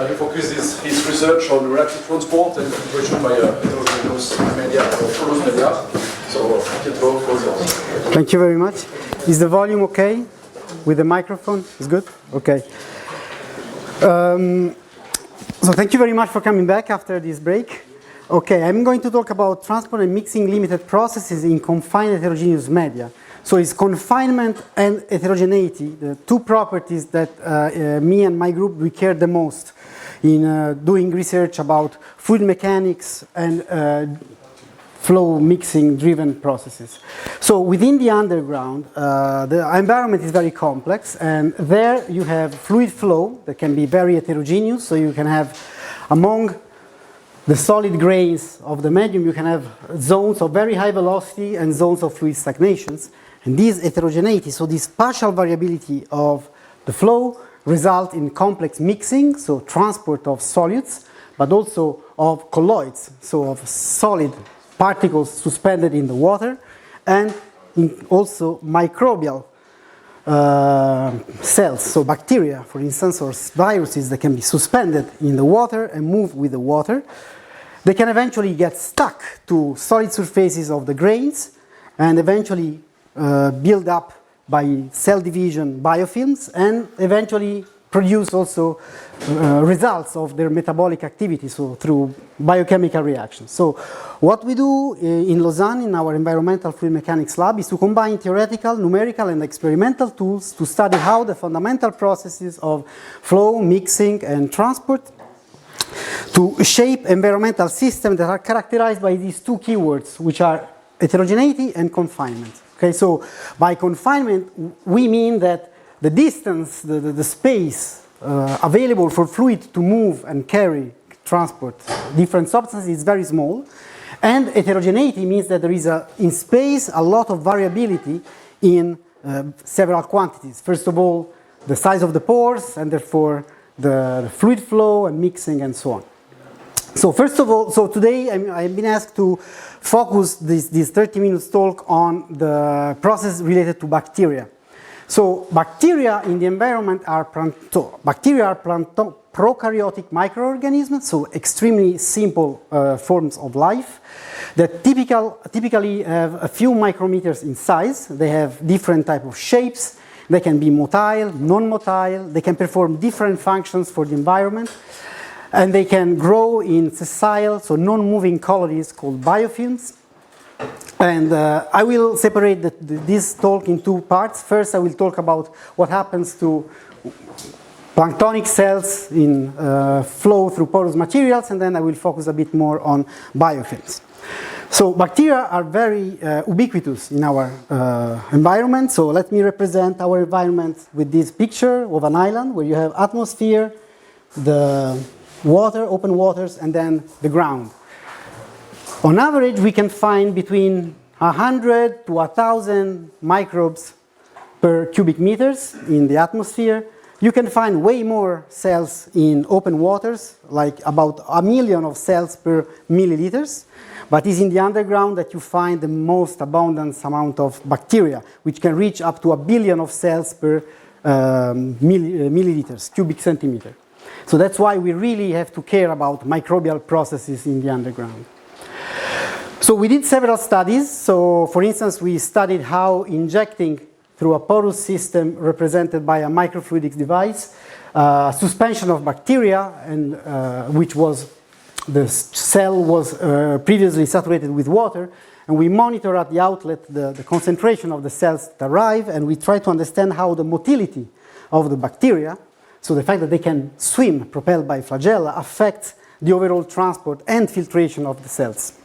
He focuses his research on reactive transport and filtration by heterogeneous media or porous media. So, Pietro, floor yours. Thank you very much. Is the volume okay with the microphone? Is good? Okay. So thank you very much for coming back after this break. Okay, I'm going to talk about transport and mixing limited processes in confined heterogeneous media. So it's confinement and heterogeneity, the two properties that me and my group, we care the most in doing research about fluid mechanics and flow mixing driven processes. So within the underground, the environment is very complex, and there you have fluid flow that can be very heterogeneous. So you can have among the solid grains of the medium, you can have zones of very high velocity and zones of fluid stagnations. And this heterogeneity, so this partial variability of the flow, result in complex mixing, so transport of solids, but also of colloids, so of solid particles suspended in the water, and also microbial cells, so bacteria, for instance, or viruses that can be suspended in the water and move with the water. They can eventually get stuck to solid surfaces of the grains and eventually build up by cell division biofilms and eventually produce also results of their metabolic activity, so through biochemical reactions. So what we do in Lausanne in our environmental fluid mechanics lab is to combine theoretical, numerical and experimental tools to study how the fundamental processes of flow, mixing and transport to shape environmental systems that are characterized by these two keywords, which are heterogeneity and confinement. Okay, so by confinement we mean that the distance, the space available for fluid to move and carry, transport different substances is very small. And heterogeneity means that there is in space a lot of variability in several quantities. First of all, the size of the pores and therefore the fluid flow and mixing and so on. So first of all, so today I've been asked to focus this 30 minutes talk on the process related to bacteria. So bacteria in the environment are prokaryotic microorganisms, so extremely simple forms of life that typically have a few micrometers in size. They have different type of shapes. They can be motile, non-motile. They can perform different functions for the environment. And they can grow in sessile, so non-moving colonies called biofilms. And I will separate this talk in two parts. First, I will talk about what happens to planktonic cells in flow through porous materials, and then I will focus a bit more on biofilms. So bacteria are very ubiquitous in our environment. So let me represent our environment with this picture of an island where you have atmosphere, the water, open waters, and then the ground. On average, we can find between 100 to 1,000 microbes per cubic meters in the atmosphere. You can find way more cells in open waters, like about 1 million of cells per milliliters. But it's in the underground that you find the most abundant amount of bacteria, which can reach up to 1 billion of cells per milliliters, cubic centimeter. So that's why we really have to care about microbial processes in the underground. So we did several studies. So for instance, we studied how injecting through a porous system represented by a microfluidics device, suspension of bacteria, and which was, the cell was previously saturated with water, and we monitor at the outlet the concentration of the cells that arrive, and we try to understand how the motility of the bacteria, so the fact that they can swim propelled by flagella, affects the overall transport and filtration of the cells.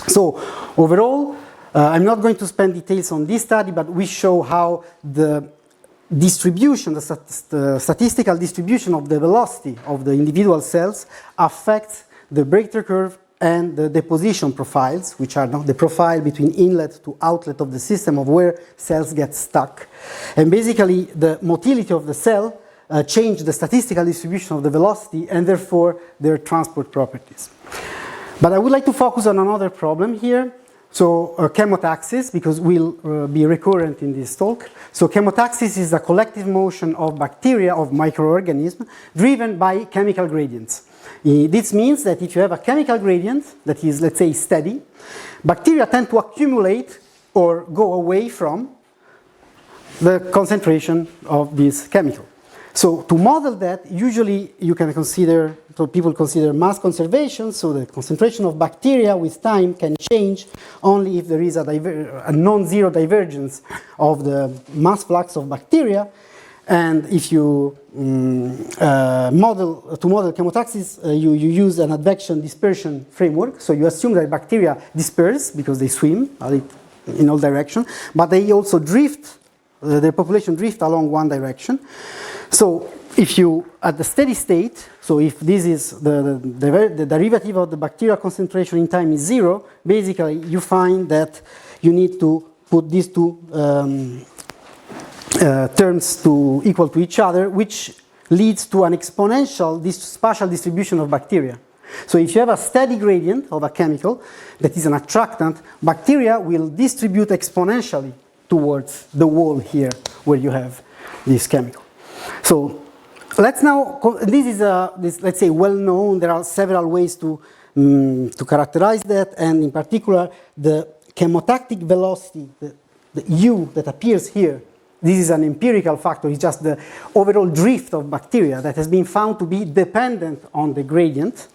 So overall, I'm not going to spend details on this study, but we show how the distribution, the statistical distribution of the velocity of the individual cells affects the Breakthrough curve and the deposition profiles, which are the profile between inlet to outlet of the system of where cells get stuck. And basically, the motility of the cell change the statistical distribution of the velocity and therefore their transport properties. But I would like to focus on another problem here. So chemotaxis, because we'll be recurrent in this talk. So chemotaxis is the collective motion of bacteria, of microorganisms, driven by chemical gradients. This means that if you have a chemical gradient that is, let's say, steady, bacteria tend to accumulate or go away from the concentration of this chemical. So to model that, usually you can consider, so people consider mass conservation, so the concentration of bacteria with time can change only if there is a non-zero divergence of the mass flux of bacteria. And if you model chemotaxis, you use an advection dispersion framework. So you assume that bacteria disperse because they swim in all directions, but they also drift, their population drift along one direction. So if you, at the steady state, so if this is the derivative of the bacterial concentration in time is 0, basically you find that you need to put these two terms to equal to each other, which leads to an exponential spatial distribution of bacteria. So if you have a steady gradient of a chemical that is an attractant, bacteria will distribute exponentially towards the wall here where you have this chemical. So let's now, this is let's say well known. There are several ways to characterize that, and in particular the chemotactic velocity, the U that appears here. This is an empirical factor. It's just the overall drift of bacteria that has been found to be dependent on the gradient,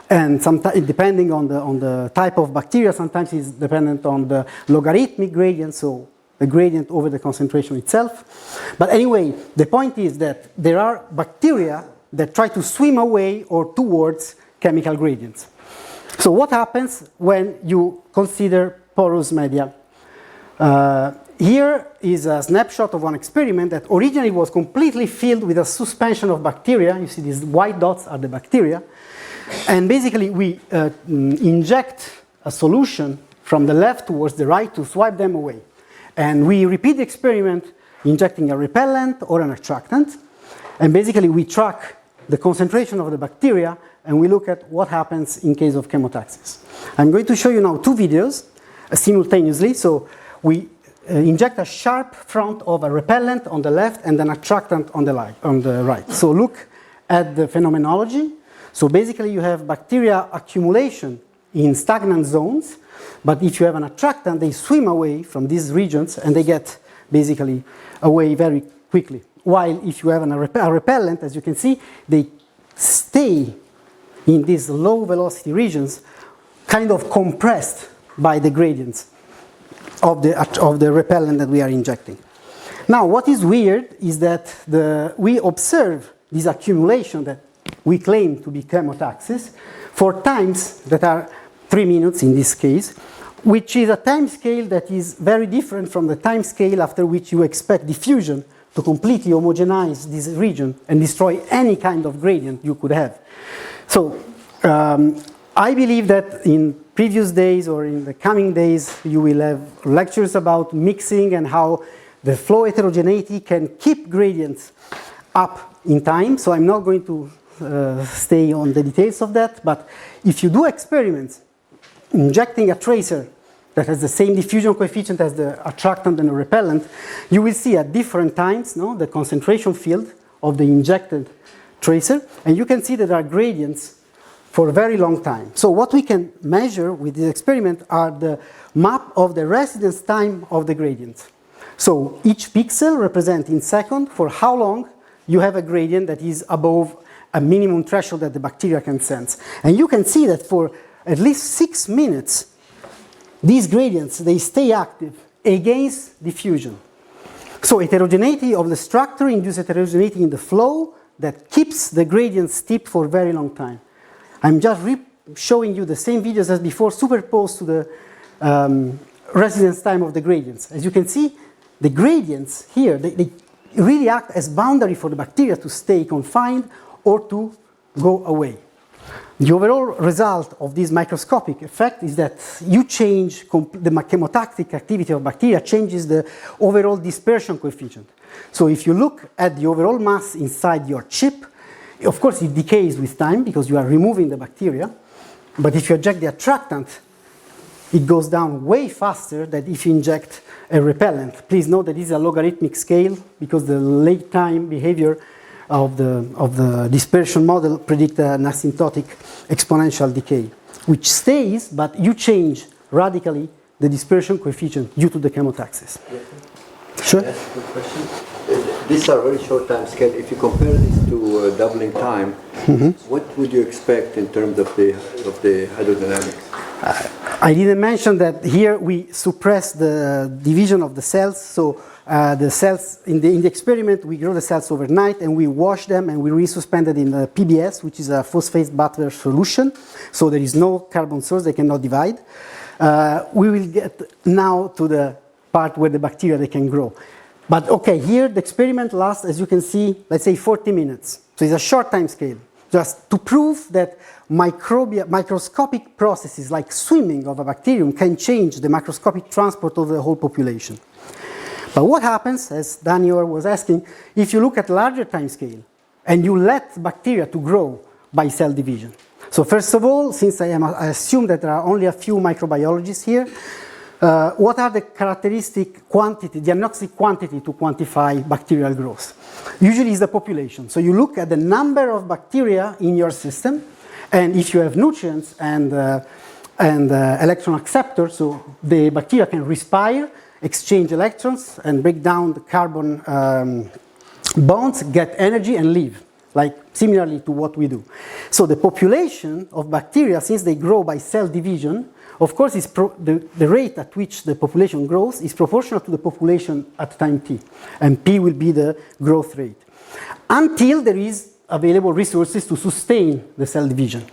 and sometimes depending on the type of bacteria. Sometimes it's dependent on the logarithmic gradient, so the gradient over the concentration itself. But anyway, the point is that there are bacteria that try to swim away or towards chemical gradients. So what happens when you consider porous media? Here is a snapshot of one experiment that originally was completely filled with a suspension of bacteria. You see these white dots are the bacteria. And basically we inject a solution from the left towards the right to swipe them away. And we repeat the experiment injecting a repellent or an attractant. And basically we track the concentration of the bacteria and we look at what happens in case of chemotaxis. I'm going to show you now two videos simultaneously. So we inject a sharp front of a repellent on the left and an attractant on the right. So look at the phenomenology. So basically you have bacteria accumulation in stagnant zones. But if you have an attractant, they swim away from these regions and they get basically away very quickly. While if you have a repellent, as you can see, they stay in these low velocity regions, kind of compressed by the gradients of the repellent that we are injecting. Now, what is weird is that we observe this accumulation that we claim to be chemotaxis for times that are 3 minutes in this case, which is a time scale that is very different from the time scale after which you expect diffusion to completely homogenize this region and destroy any kind of gradient you could have. So I believe that in previous days or in the coming days you will have lectures about mixing and how the flow heterogeneity can keep gradients up in time. So I'm not going to stay on the details of that, but if you do experiments injecting a tracer that has the same diffusion coefficient as the attractant and the repellent, you will see at different times the concentration field of the injected tracer, and you can see that there are gradients for a very long time. So what we can measure with this experiment are the map of the residence time of the gradient. So each pixel represents in seconds for how long you have a gradient that is above a minimum threshold that the bacteria can sense. And you can see that for at least 6 minutes, these gradients, they stay active against diffusion. So heterogeneity of the structure induces heterogeneity in the flow that keeps the gradient steep for a very long time. I'm just showing you the same videos as before, superposed to the residence time of the gradients. As you can see, the gradients here, they really act as boundary for the bacteria to stay confined or to go away. The overall result of this microscopic effect is that you change the chemotactic activity of bacteria changes the overall dispersion coefficient. So if you look at the overall mass inside your chip, of course it decays with time because you are removing the bacteria. But if you inject the attractant, it goes down way faster than if you inject a repellent. Please note that this is a logarithmic scale because the late time behavior of the dispersion model predict an asymptotic exponential decay, which stays, but you change radically the dispersion coefficient due to the chemotaxis. Sure? Yes, good question. These are very short time scale. If you compare this to doubling time, what would you expect in terms of the hydrodynamics? I didn't mention that here we suppress the division of the cells. So the cells in the experiment, we grow the cells overnight and we wash them and we resuspend it in the PBS, which is a phosphate butter solution. So there is no carbon source; they cannot divide. We will get now to the part where the bacteria they can grow. But okay, here the experiment lasts, as you can see, let's say 40 minutes. So it's a short time scale, just to prove that microscopic processes like swimming of a bacterium can change the macroscopic transport of the whole population. But what happens, as Daniel was asking, if you look at larger time scale and you let bacteria to grow by cell division? So first of all, since I assume that there are only a few microbiologists here, what are the characteristic quantity, diagnostic quantity to quantify bacterial growth? Usually it's the population. So you look at the number of bacteria in your system, and if you have nutrients and electron acceptors, so the bacteria can respire, exchange electrons, and break down the carbon bonds, get energy, and leave, like similarly to what we do. So the population of bacteria, since they grow by cell division, of course, the rate at which the population grows is proportional to the population at time t, and p will be the growth rate, until there is available resources to sustain the cell division.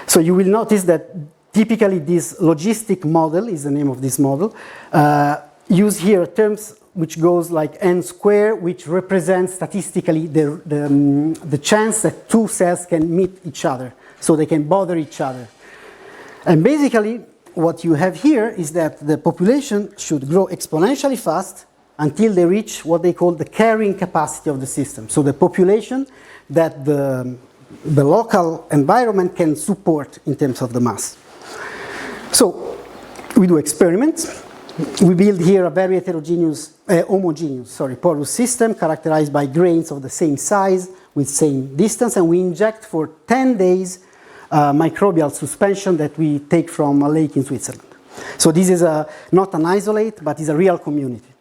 So you will notice that typically this logistic model is the name of this model. Use here terms which goes like n squared, which represents statistically the chance that two cells can meet each other, so they can bother each other. And basically, what you have here is that the population should grow exponentially fast until they reach what they call the carrying capacity of the system. So the population that the local environment can support in terms of the mass. So we do experiments. We build here a very homogeneous porous system characterized by grains of the same size with same distance, and we inject for 10 days microbial suspension that we take from a lake in Switzerland. So this is not an isolate, but is a real community.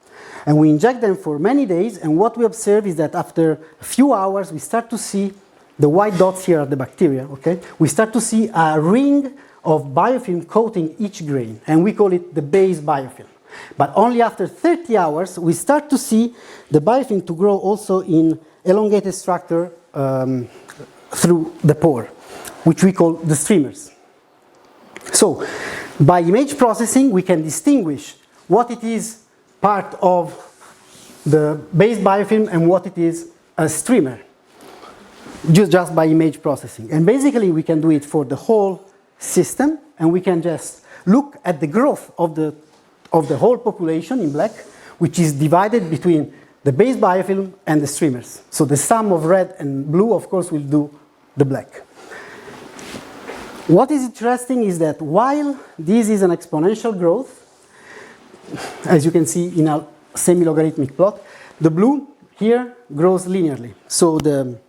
And we inject them for many days, and what we observe is that after a few hours, we start to see the white dots here are the bacteria, okay? We start to see a ring of biofilm coating each grain, and we call it the base biofilm. But only after 30 hours, we start to see the biofilm to grow also in elongated structure through the pore, which we call the streamers. So, by image processing, we can distinguish what it is part of the base biofilm and what it is a streamer, just by image processing. And basically, we can do it for the whole system, and we can just look at the growth of the whole population in black, which is divided between the base biofilm and the streamers. So the sum of red and blue, of course, will do the black. What is interesting is that while this is an exponential growth, as you can see in a semi-logarithmic plot, the blue here grows linearly. So the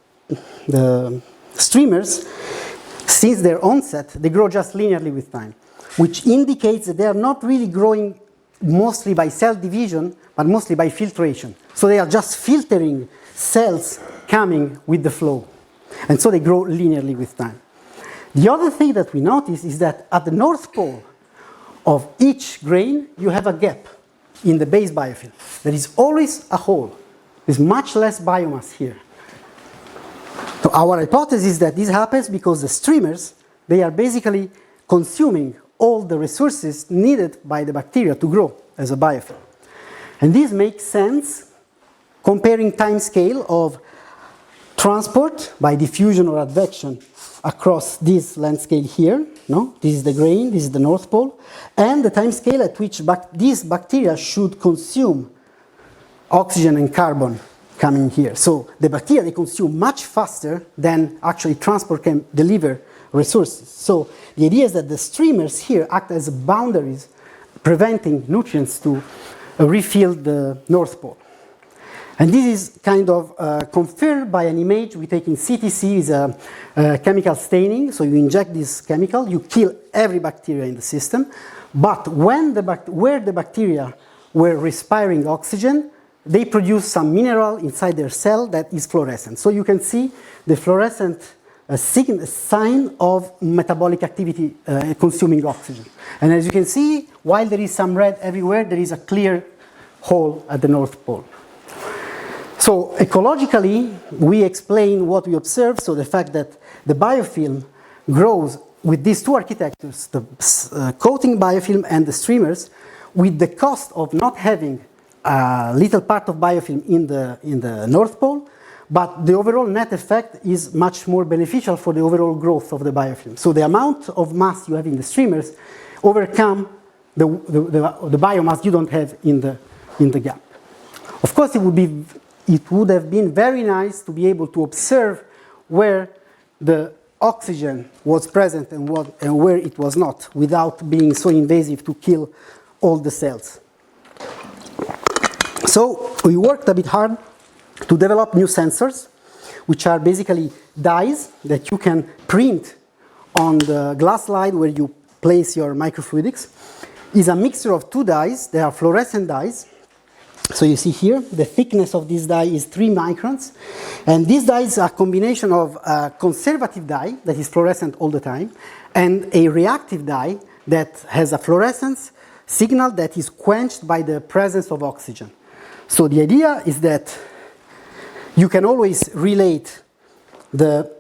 streamers, since their onset, they grow just linearly with time, which indicates that they are not really growing mostly by cell division, but mostly by filtration. So they are just filtering cells coming with the flow. And so they grow linearly with time. The other thing that we notice is that at the north pole of each grain, you have a gap in the base biofilm. There is always a hole. There's much less biomass here. So our hypothesis is that this happens because the streamers, they are basically consuming all the resources needed by the bacteria to grow as a biofilm. And this makes sense comparing time scale of transport by diffusion or advection across this length scale here. No? This is the grain, this is the North Pole, and the time scale at which these bacteria should consume oxygen and carbon coming here. So the bacteria, they consume much faster than actually transport can deliver resources. So the idea is that the streamers here act as boundaries preventing nutrients to refill the North Pole. And this is kind of confirmed by an image we take in CTC, is a chemical staining. So you inject this chemical, you kill every bacteria in the system. But when where the bacteria were respiring oxygen, they produce some mineral inside their cell that is fluorescent. So you can see the fluorescent sign of metabolic activity consuming oxygen. And as you can see, while there is some red everywhere, there is a clear hole at the North Pole. So ecologically, we explain what we observe. So the fact that the biofilm grows with these two architectures, the coating biofilm and the streamers, with the cost of not having a little part of biofilm in the North Pole, but the overall net effect is much more beneficial for the overall growth of the biofilm. So the amount of mass you have in the streamers overcome the biomass you don't have in the gap. Of course, it would have been very nice to be able to observe where the oxygen was present and where it was not, without being so invasive to kill all the cells. So we worked a bit hard to develop new sensors, which are basically dyes that you can print on the glass slide where you place your microfluidics. It's a mixture of two dyes. They are fluorescent dyes. So you see here, the thickness of this dye is 3 microns. And this dye is a combination of a conservative dye that is fluorescent all the time and a reactive dye that has a fluorescence signal that is quenched by the presence of oxygen. So the idea is that you can always relate the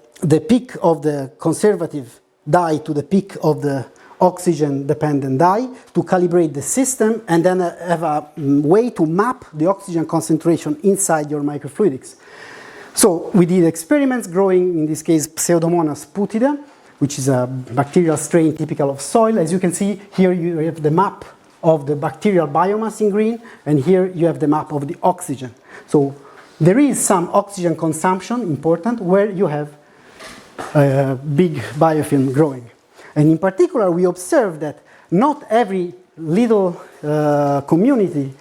peak of the conservative dye to the peak of the oxygen-dependent dye to calibrate the system and then have a way to map the oxygen concentration inside your microfluidics. So we did experiments growing, in this case, Pseudomonas putida, which is a bacterial strain typical of soil. As you can see, here you have the map of the bacterial biomass in green, and here you have the map of the oxygen. So there is some oxygen consumption, important, where you have a big biofilm growing. And in particular, we observe that not every little community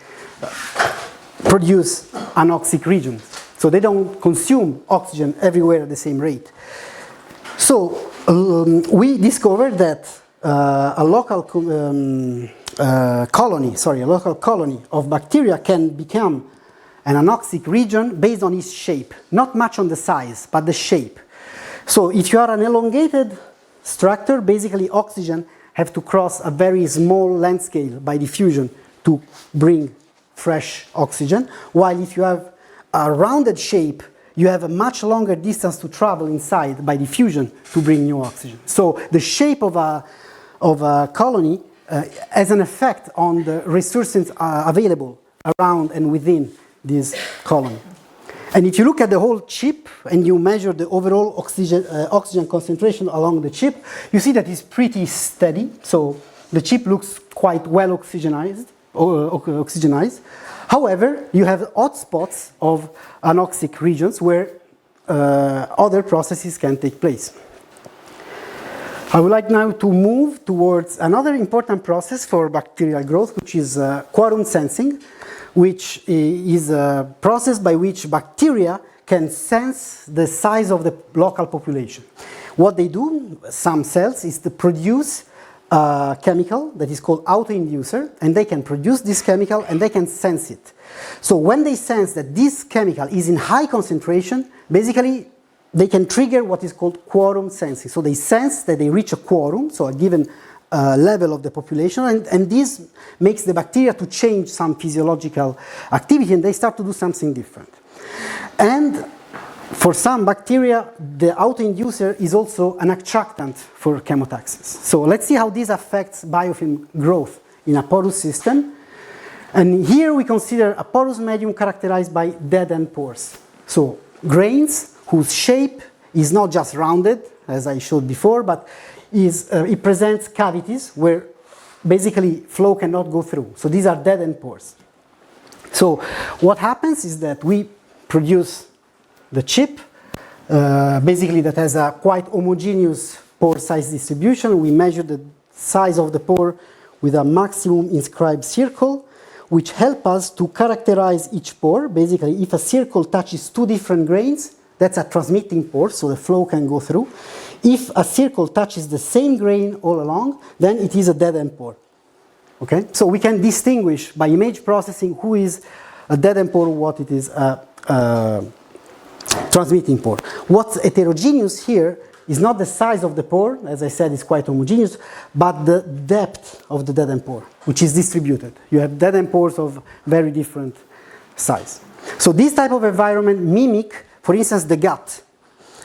produce anoxic regions. So they don't consume oxygen everywhere at the same rate. So we discovered that a local colony of bacteria can become an anoxic region based on its shape, not much on the size, but the shape. So if you are an elongated structure, basically oxygen have to cross a very small length scale by diffusion to bring fresh oxygen, while if you have a rounded shape, you have a much longer distance to travel inside by diffusion to bring new oxygen. So the shape of a colony has an effect on the resources available around and within this colony. And if you look at the whole chip and you measure the overall oxygen concentration along the chip, you see that it's pretty steady. So the chip looks quite well oxygenized. However, you have hotspots of anoxic regions where other processes can take place. I would like now to move towards another important process for bacterial growth, which is quorum sensing, which is a process by which bacteria can sense the size of the local population. What they do, some cells, is to produce a chemical that is called autoinducer, and they can produce this chemical and they can sense it. So when they sense that this chemical is in high concentration, basically they can trigger what is called quorum sensing. So they sense that they reach a quorum, so a given level of the population, and this makes the bacteria to change some physiological activity, and they start to do something different. And for some bacteria, the autoinducer is also an attractant for chemotaxis. So let's see how this affects biofilm growth in a porous system. And here we consider a porous medium characterized by dead-end pores. So grains whose shape is not just rounded, as I showed before, but it presents cavities where basically flow cannot go through. So these are dead-end pores. So what happens is that we produce the chip, basically that has a quite homogeneous pore size distribution. We measure the size of the pore with a maximum inscribed circle, which help us to characterize each pore. Basically, if a circle touches two different grains, that's a transmitting pore, so the flow can go through. If a circle touches the same grain all along, then it is a dead-end pore. Okay? So we can distinguish by image processing who is a dead-end pore, what it is a transmitting pore. What's heterogeneous here is not the size of the pore, as I said, it's quite homogeneous, but the depth of the dead-end pore, which is distributed. You have dead-end pores of very different size. So this type of environment mimic, for instance, the gut.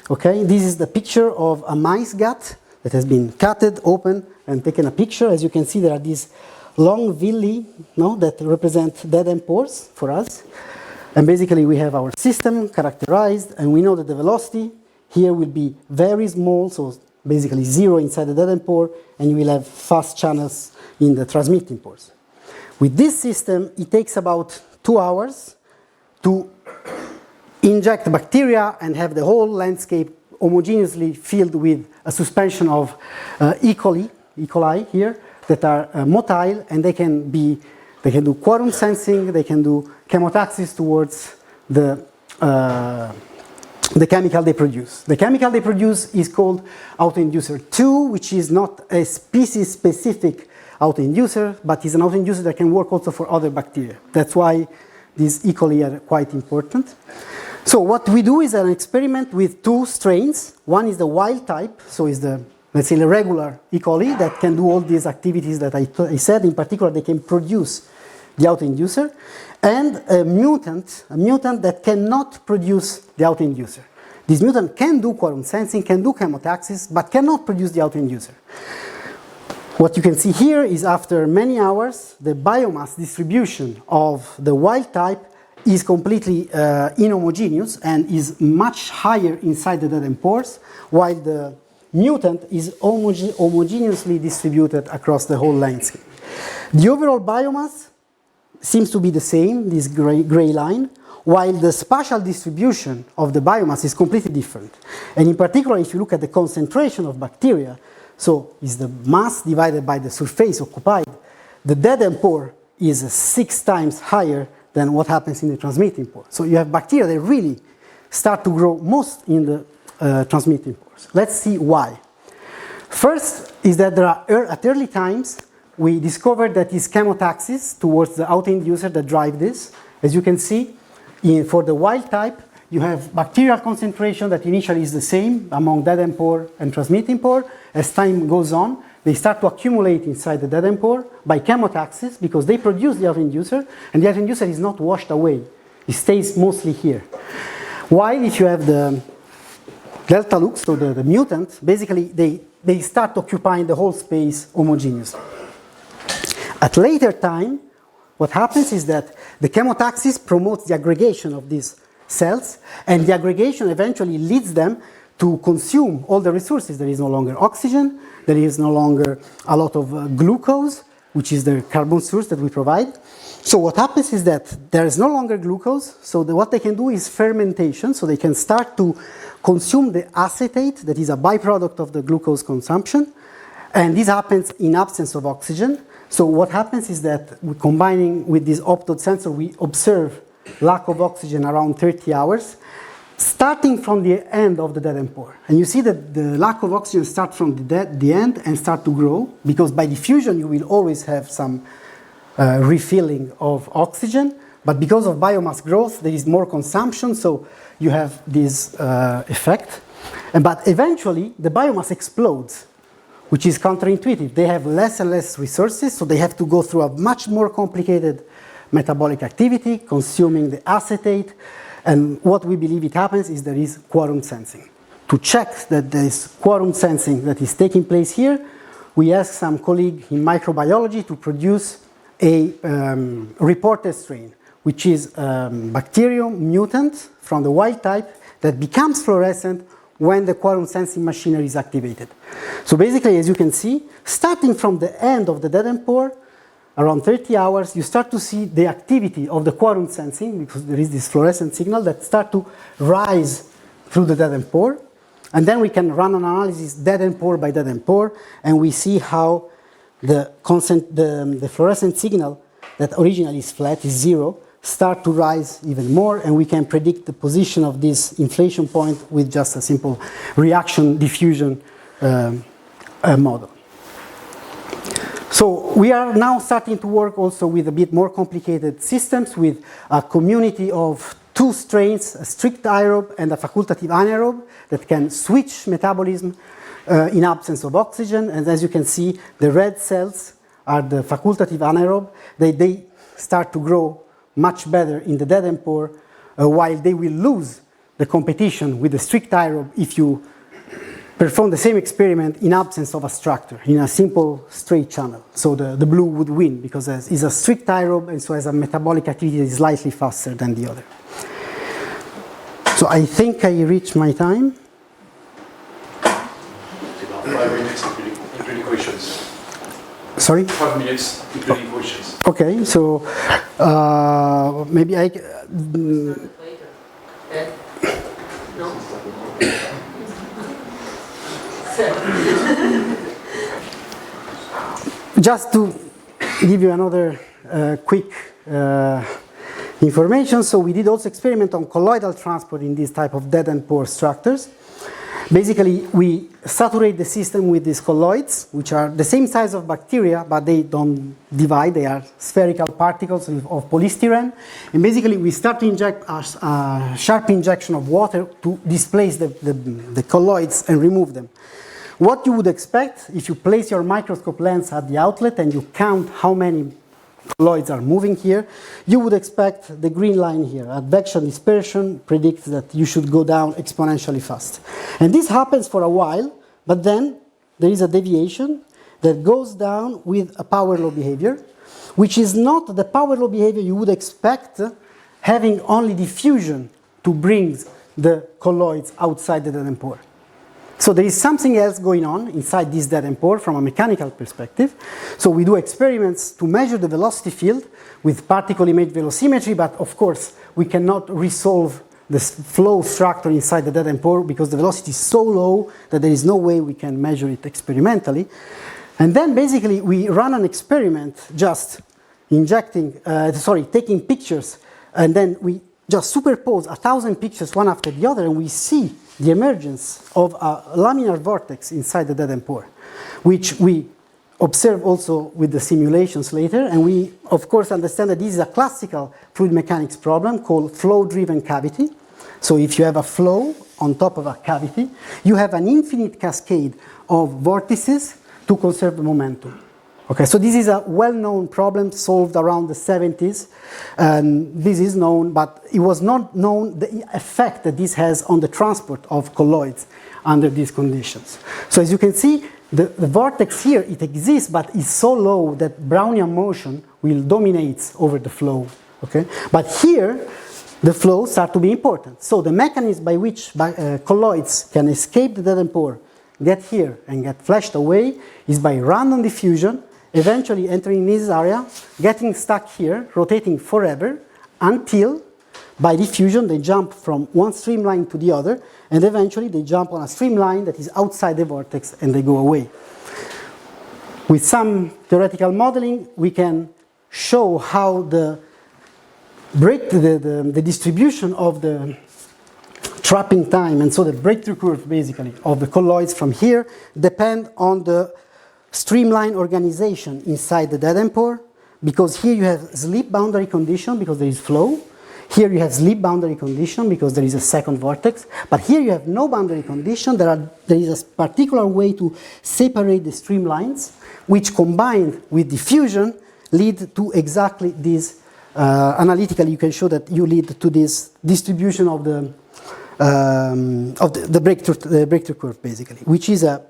Okay, this is the picture of a mice gut that has been cutted, open, and taken a picture. As you can see, there are these long villi, that represent dead-end pores for us. And basically, we have our system characterized, and we know that the velocity here will be very small, so basically zero inside the dead-end pore, and you will have fast channels in the transmitting pores. With this system, it takes about 2 hours to inject bacteria and have the whole landscape homogeneously filled with a suspension of E. coli here that are motile, and they can do quorum sensing, they can do chemotaxis towards the chemical they produce. The chemical they produce is called autoinducer 2, which is not a species-specific autoinducer, but is an autoinducer that can work also for other bacteria. That's why these E. coli are quite important. So what we do is an experiment with 2 strains. One is the wild type, so is the, let's say, the regular E. coli that can do all these activities that I said. In particular, they can produce the autoinducer, and a mutant that cannot produce the autoinducer. This mutant can do quorum sensing, can do chemotaxis, but cannot produce the autoinducer. What you can see here is after many hours, the biomass distribution of the wild type is completely inhomogeneous and is much higher inside the dead-end pores, while the mutant is homogeneously distributed across the whole landscape. The overall biomass seems to be the same, this gray line, while the spatial distribution of the biomass is completely different. And in particular, if you look at the concentration of bacteria, so is the mass divided by the surface occupied, the dead-end pore is 6 times higher than what happens in the transmitting pore. So you have bacteria that really start to grow most in the transmitting pores. Let's see why. First is that there are, at early times, we discovered that it's chemotaxis towards the autoinducer that drive this. As you can see, for the wild type, you have bacterial concentration that initially is the same among dead-end pore and transmitting pore. As time goes on, they start to accumulate inside the dead-end pore by chemotaxis because they produce the autoinducer, and the autoinducer is not washed away. It stays mostly here. While if you have the delta lux, so the mutant, basically they start occupying the whole space homogeneously. At later time, what happens is that the chemotaxis promotes the aggregation of these cells, and the aggregation eventually leads them to consume all the resources. There is no longer oxygen, there is no longer a lot of glucose, which is the carbon source that we provide. So what happens is that there is no longer glucose, so what they can do is fermentation, so they can start to consume the acetate, that is a byproduct of the glucose consumption, and this happens in absence of oxygen. So what happens is that combining with this optode sensor, we observe lack of oxygen around 30 hours, starting from the end of the dead-end pore. And you see that the lack of oxygen starts from the end and start to grow, because by diffusion you will always have some refilling of oxygen, but because of biomass growth there is more consumption, so you have this effect. But eventually the biomass explodes, which is counterintuitive. They have less and less resources, so they have to go through a much more complicated metabolic activity, consuming the acetate, and what we believe it happens is there is quorum sensing. To check that there is quorum sensing that is taking place here, we asked some colleague in microbiology to produce a reporter strain, which is bacterium mutant from the wild type that becomes fluorescent when the quorum sensing machinery is activated. So basically, as you can see, starting from the end of the dead-end pore, around 30 hours, you start to see the activity of the quorum sensing, because there is this fluorescent signal that start to rise through the dead-end pore. And then we can run an analysis dead-end pore by dead-end pore, and we see how the fluorescent signal that originally is flat, is 0, start to rise even more, and we can predict the position of this inflation point with just a simple reaction diffusion model. So we are now starting to work also with a bit more complicated systems with a community of two strains, a strict aerobe and a facultative anaerobe, that can switch metabolism in absence of oxygen. And as you can see, the red cells are the facultative anaerobe. They start to grow much better in the dead end pore, while they will lose the competition with the strict aerobe if you perform the same experiment in absence of a structure, in a simple straight channel. So the blue would win because it's a strict aerobe and so has a metabolic activity that is slightly faster than the other. So I think I reached my time. 5 minutes including questions. Sorry? 5 minutes including questions. Okay, so maybe I... No? Just to give you another quick information, so we did also experiment on colloidal transport in this type of dead-end pore structures. Basically, we saturate the system with these colloids, which are the same size of bacteria, but they don't divide. They are spherical particles of polystyrene. And basically, we start to inject a sharp injection of water to displace the colloids and remove them. What you would expect if you place your microscope lens at the outlet and you count how many colloids are moving here, you would expect the green line here. Advection dispersion predicts that you should go down exponentially fast. And this happens for a while, but then there is a deviation that goes down with a power law behavior, which is not the power law behavior you would expect having only diffusion to bring the colloids outside the dead-end pore. So there is something else going on inside this dead-end pore from a mechanical perspective. So we do experiments to measure the velocity field with particle image velocimetry, but of course we cannot resolve the flow structure inside the dead-end pore because the velocity is so low that there is no way we can measure it experimentally. And then basically we run an experiment just taking pictures, and then we just superimpose 1,000 pictures one after the other, and we see the emergence of a laminar vortex inside the dead-end pore, which we observe also with the simulations later. And we, of course, understand that this is a classical fluid mechanics problem called flow-driven cavity. So if you have a flow on top of a cavity, you have an infinite cascade of vortices to conserve the momentum. Okay, so this is a well-known problem solved around the 70s. This is known, but it was not known the effect that this has on the transport of colloids under these conditions. So as you can see, the vortex here, it exists, but it's so low that Brownian motion will dominate over the flow. Okay, but here, the flows start to be important. So the mechanism by which colloids can escape the dead-end pore, get here, and get flashed away is by random diffusion, eventually entering this area, getting stuck here, rotating forever, until by diffusion they jump from one streamline to the other, and eventually they jump on a streamline that is outside the vortex and they go away. With some theoretical modeling, we can show how the distribution of the trapping time, and so the breakthrough curve basically of the colloids from here depend on the streamline organization inside the dead-end pore, because here you have sleep boundary condition because there is flow. Here you have sleep boundary condition because there is a second vortex. But here you have no boundary condition. There is a particular way to separate the streamlines, which combined with diffusion lead to exactly this. Analytically, you can show that you lead to this distribution of the breakthrough curve, basically, which is a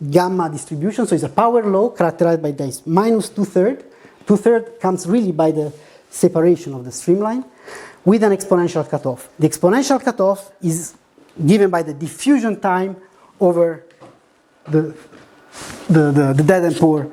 gamma distribution. So it's a power law characterized by this minus 2/3. 2/3 comes really by the separation of the streamline with an exponential cutoff. The exponential cutoff is given by the diffusion time over the dead-end pore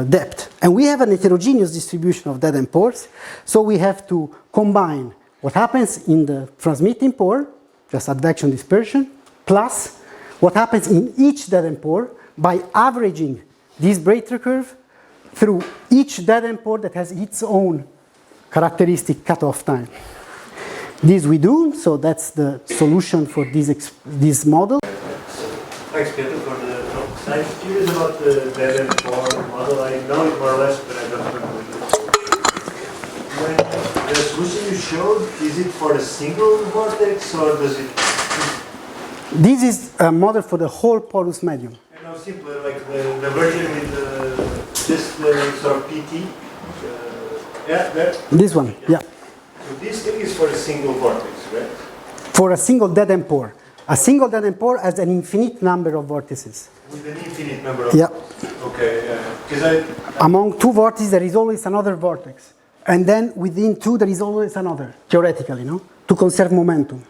depth. And we have an heterogeneous distribution of dead-end pores, so we have to combine what happens in the transmitting pore, just advection dispersion, plus what happens in each dead-end pore by averaging this breakthrough curve through each dead-end pore that has its own characteristic cutoff time. This we do, so that's the solution for this model. Thanks, Pietro, for the talk. I'm curious about the dead-end pore model. I know it more or less, but I don't remember it. When the solution you showed, is it for a single vortex or does it? This is a model for the whole porous medium. You know, simpler, like the version with just sort of PT. Yeah, there. This one, yeah. So this thing is for a single vortex, right? For a single dead-end pore. A single dead-end pore has an infinite number of vortices. With an infinite number of. Yeah. Okay, yeah. Because Among two vortices, there is always another vortex. And then within two, there is always another, theoretically, no? To conserve momentum.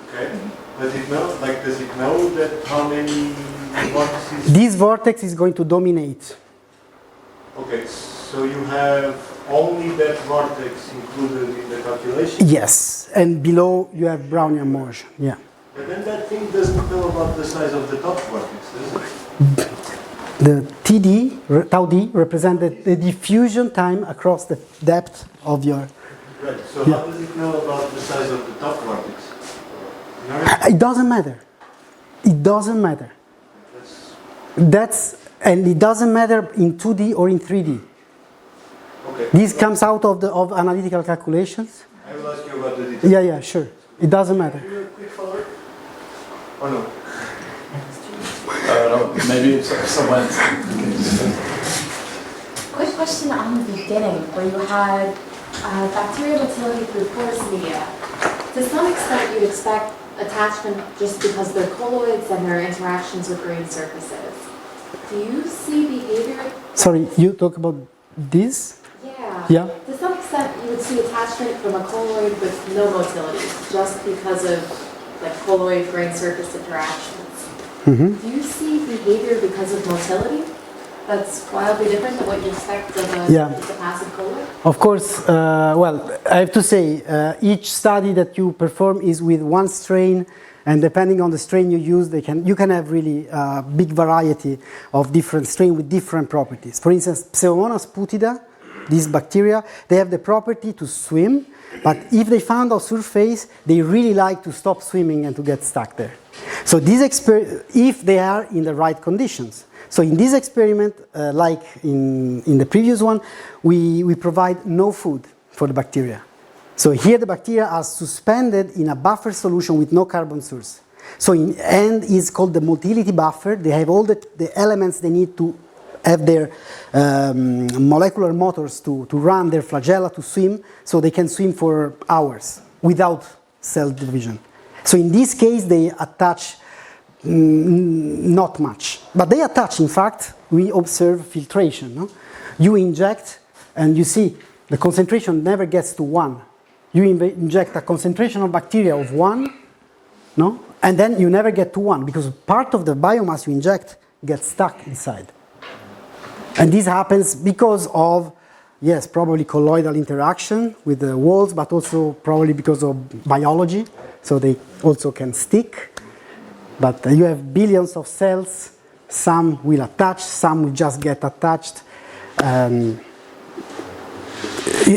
Okay. Does it know? Like, does it know that how many vortices? This vortex is going to dominate. Okay, so you have only that vortex included in the calculation? Yes, and below you have Brownian motion, yeah. But then that thing doesn't tell about the size of the top vortex, does it? The TD, tau D, represented the diffusion time across the depth of your... Right, so Yeah. how does it know about the size of the top vortex? It doesn't matter. It doesn't matter. And it doesn't matter in 2D or in 3D. Okay. This comes out of analytical calculations. I will ask you about the details. Yeah, sure. It doesn't matter. Can you do a quick follow-up? Or no? No, maybe it's someone. Quick question on the beginning, where you had bacterial motility through porous media. To some extent, you expect attachment just because they're colloids and their interactions with grain surfaces. Do you see behavior? Sorry, you talk about this? Yeah. Yeah. To some extent, you would see attachment from a colloid with no motility, just because of like colloid grain surface interactions. Mm-hmm. Do you see behavior because of motility that's wildly different than what you expect of a passive colloid? Of course, well, I have to say, each study that you perform is with one strain, and depending on the strain you use, you can have really big variety of different strains with different properties. For instance, Pseudomonas putida, these bacteria, they have the property to swim, but if they found a surface, they really like to stop swimming and to get stuck there. So if they are in the right conditions. So in this experiment, like in the previous one, we provide no food for the bacteria. So here the bacteria are suspended in a buffer solution with no carbon source. So in end is called the motility buffer. They have all the elements they need to have their molecular motors to run their flagella to swim, so they can swim for hours without cell division. So in this case, they attach not much. But they attach, in fact, we observe filtration. No? You inject, and you see the concentration never gets to 1. You inject a concentration of bacteria of 1, no? And then you never get to 1, because part of the biomass you inject gets stuck inside. And this happens because of, yes, probably colloidal interaction with the walls, but also probably because of biology. So they also can stick. But you have billions of cells. Some will attach, some will just get attached.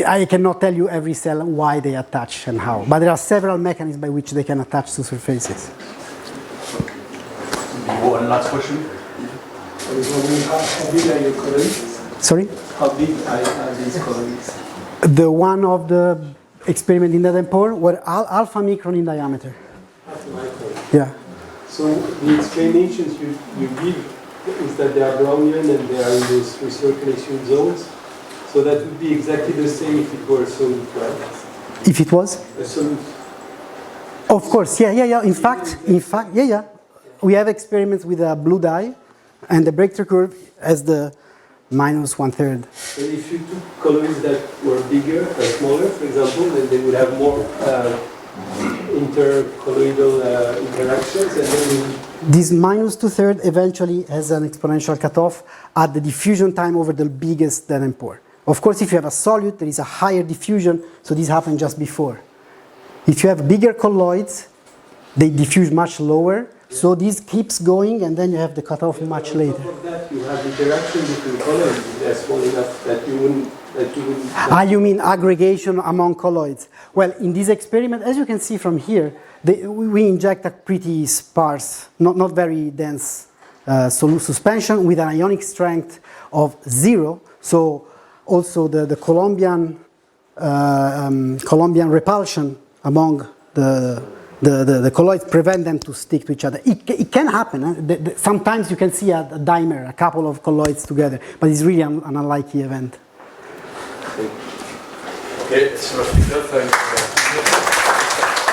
I cannot tell you every cell why they attach and how. But there are several mechanisms by which they can attach to surfaces. One last question. How big are your colonies? Sorry? How big are these colonies? The one of the experiment in the pore were alpha micron in diameter. Half a micron. Yeah. So the explanations you give is that they are Brownian and they are in those recirculation zones. So that would be exactly the same if it were a solid, right? If it was? A solid. Of course, yeah. In fact, yeah. We have experiments with a blue dye, and the breakthrough curve has the minus 1/3. And if you took colonies that were bigger or smaller, for example, then they would have more intercolloidal interactions, and then this minus 2/3 eventually has an exponential cutoff at the diffusion time over the biggest dead-end pore. Of course, if you have a solute, there is a higher diffusion, so this happened just before. If you have bigger colloids, they diffuse much lower, So this keeps going, and then you have the cutoff much later. On top of that, you have interaction between colloids. They're small enough that you wouldn't. You mean aggregation among colloids? Well, in this experiment, as you can see from here, we inject a pretty sparse, not very dense suspension with an ionic strength of 0. So also the Colombian repulsion among the colloids prevent them to stick to each other. It can happen. Sometimes you can see a dimer, a couple of colloids together, but it's really an unlikely event. Okay, it's your speaker. Thank you.